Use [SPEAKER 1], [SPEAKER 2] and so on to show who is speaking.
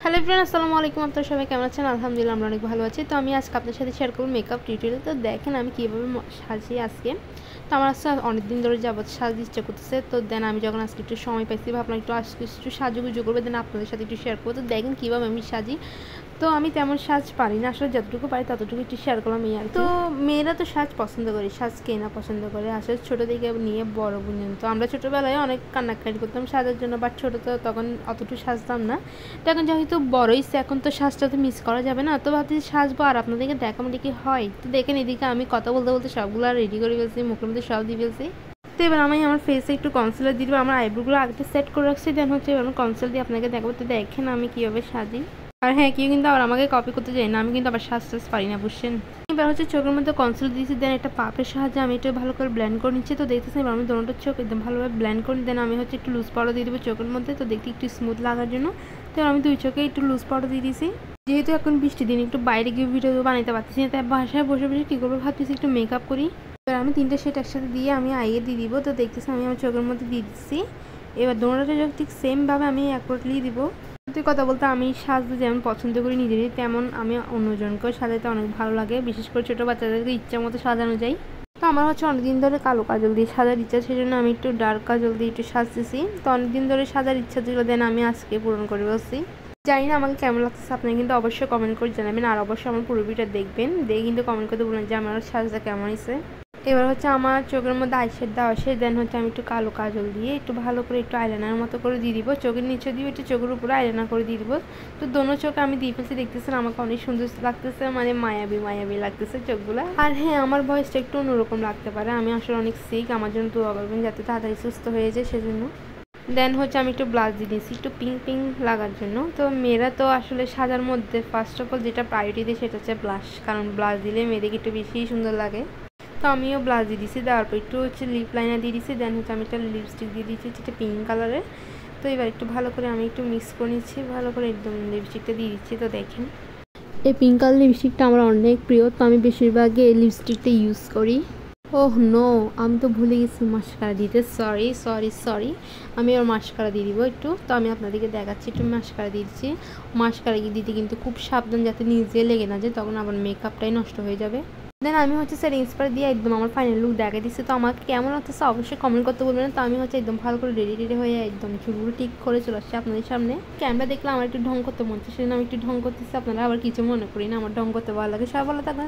[SPEAKER 1] Hello friend, আসসালামু আলাইকুম। আপনারা সবাই কেমন আছেন? আলহামদুলিল্লাহ আমরা অনেক ভালো আছি। তো আমি আজকে আপনাদের সাথে শেয়ার করব মেকআপ টিউটোরিয়াল। তো দেখেন আমি কীভাবে সাজি আজকে। তো আমার আজকে অনেকদিন ধরে যাবত সাজতে ইচ্ছা করতেছে। তো দেন আমি যখন আজকে একটু সময় পাইছি ভাবলাম একটু আজকে একটু সাজুগুজু করবো, দেন আপনাদের সাথে একটু শেয়ার করবো। তো দেখেন কীভাবে আমি সাজি। তো আমি তেমন সাজ পারি না, আসলে যতটুকু পারি ততটুকু একটু শেয়ার করলাম এই আর। তো মেয়েরা তো সাজ পছন্দ করে, সাজ কে না পছন্দ করে, আসলে ছোটো থেকে নিয়ে বড় পর্যন্ত। আমরা ছোটোবেলায় অনেক কান্নাকাটি করতাম সাজার জন্য, বাট ছোটো তো তখন অতটুকু সাজতাম না। তো এখন যেহেতু বড়ই এখন তো সাজটা তো মিস করা যাবে না। তো ভাবছি সাজবো আর আপনাদেরকে দেখাবো কি হয়। তো দেখেন এদিকে আমি কথা বলতে বলতে সবগুলো রেডি করে ফেলছি, মুখের মধ্যে সব দিয়ে ফেলছি। তো এবার আমি আমার ফেসে একটু কনসিলার দিয়ে দেবো, আমার আইব্রোগুলো আগে সেট করে রাখছি, দেন হচ্ছে এবার কনসিলার দিয়ে আপনাকে দেখাবো। তো দেখেন আমি কীভাবে সাজি। আর হ্যাঁ, কেউ কিন্তু আবার আমাকে কপি করতে চাই না, আমি কিন্তু আবার সাজ পারি না, বুঝছেন। এবার হচ্ছে চোখের মধ্যে কনসিলার দিয়েছি, দেন একটা পাপের সাহায্যে আমি একটু ভালো করে ব্লেন্ড করে নিচ্ছি। তো দেখতেছেন এবার আমি দোনোটা চোখ একদম ভালোভাবে ব্লেন্ড করে, দেন আমি হচ্ছে একটু লুজ পাউডার দিয়ে দেবো চোখের মধ্যে, তো দেখতে একটু স্মুথ লাগার জন্য। তো আমি দুই চোখে একটু লুজ পাউডার দিয়ে দিয়েছি। যেহেতু এখন বৃষ্টির দিন একটু বাইরে গিয়ে ভিডিও বানাতে পারতেছি না, তাই বাসায় বসে বসে কী করবো ভাবতেছি একটু মেকআপ করি। এবার আমি তিনটে শেড একসাথে দিয়ে আমি আইয়ে দিয়ে দিব। তো দেখতেছি আমি আমার চোখের মধ্যে দিয়ে দিচ্ছি। এবার দোনোটা চোখ ঠিক সেমভাবে আমি অ্যাকুরেটলি দিব। সত্যি কথা বলতে আমি সাজতে যেমন পছন্দ করি নিজেরই, তেমন আমি অন্যজনকেও সাজাতে অনেক ভালো লাগে, বিশেষ করে ছোটো বাচ্চাদেরকে ইচ্ছা মতো সাজানো যায়। তো আমার হচ্ছে অনেকদিন ধরে কালো কাজল দিয়ে সাজার ইচ্ছা, সেই জন্য আমি একটু ডার্ক কাজল দিয়ে একটু সাজতেছি। তো অনেকদিন ধরে সাজার ইচ্ছা ছিল, দেন আমি আজকে পূরণ করে বসছি। জানি না আমাকে কেমন লাগতেছে, আপনারা কিন্তু অবশ্যই কমেন্ট করে জানাবেন, আর অবশ্যই আমার পুরো ভিডিওটা দেখবেন, দেখে কিন্তু কমেন্ট করতে বলবেন যে আমার সাজটা কেমন হয়েছে। এবার হচ্ছে আমার চোখের মধ্যে আইশেড দেওয়া শেষ, দেন হচ্ছে আমি একটু কালো কাজল দিয়ে একটু ভালো করে একটু আইলাইনার মতো করে দিয়ে দিব, চোখের নিচে দিয়ে একটু চোখের উপরে আইলাইনার করে দিয়ে দিব। তো দোনো চোখে আমি দিয়ে ফেলছি, দেখতেছেন আমাকে অনেক সুন্দর লাগতেছে, মানে মায়াবী লাগতেছে চোখগুলো। আর হ্যাঁ, আমার ভয়েসটা একটু অন্যরকম লাগতে পারে, আমি আসলে অনেক সিক, আমার জন্য দোয়া করবেন যাতে তাড়াতাড়ি সুস্থ হয়ে যায় সেজন্য। দেন হচ্ছে আমি একটু ব্লাশ দিয়ে দিয়েছি একটু পিঙ্ক লাগার জন্য। তো মেয়েরা তো আসলে সাজার মধ্যে ফার্স্ট অফ অল যেটা প্রায়োরিটি দেয় সেটা হচ্ছে ব্লাশ, কারণ ব্লাশ দিলে মেয়েদেরকে একটু বেশি সুন্দর লাগে। তো আমিও ব্লাশ দিয়ে দিয়েছি, দেওয়ার পর একটু হচ্ছে লিপ লাইনার দিয়ে দিয়েছি, দেন হচ্ছে আমি একটা লিপস্টিক দিয়ে দিয়েছি যেটা পিঙ্ক কালারের। তো এবার একটু ভালো করে আমি একটু মিক্স করে নিচ্ছি, ভালো করে একদম লিপস্টিকটা দিয়ে দিচ্ছি। তো দেখেন এই পিঙ্ক কালার লিপস্টিকটা আমার অনেক প্রিয়, তো আমি বেশিরভাগই এই লিপস্টিকটা ইউজ করি। ওহ নো, আমি তো ভুলে গেছি মাস্কারা দিতে, সরি। আমি ওর মাস্কারা দিয়ে দিব একটু। তো আমি আপনাদেরকে দেখাচ্ছি, একটু মাস্কারা দিচ্ছি। মাস্কারা দিতে কিন্তু খুব সাবধান, যাতে নিজে লেগে না যায়, তখন আবার মেকআপটাই নষ্ট হয়ে যাবে। দেন আমি হচ্ছে সেটিং স্প্রে দিয়ে একদম আমার ফাইনাল লুক দেখা দিচ্ছি। তো আমাকে কেমন লাগতেছে অবশ্যই কমেন্ট করতে বলবেন। তো আমি হচ্ছে একদম ভালো করে রেডি হয়ে একদম চুলগুলো ঠিক করে চলে আসছি আপনাদের সামনে। ক্যামেরা দেখলে আমার একটু ঢং করতে মন চায়, সেজন্য আমি একটু ঢং করতেছি, আপনারা আবার কিছু মনে করি না, আমার ঢং করতে ভালো লাগে। সবাই ভালো থাকবেন।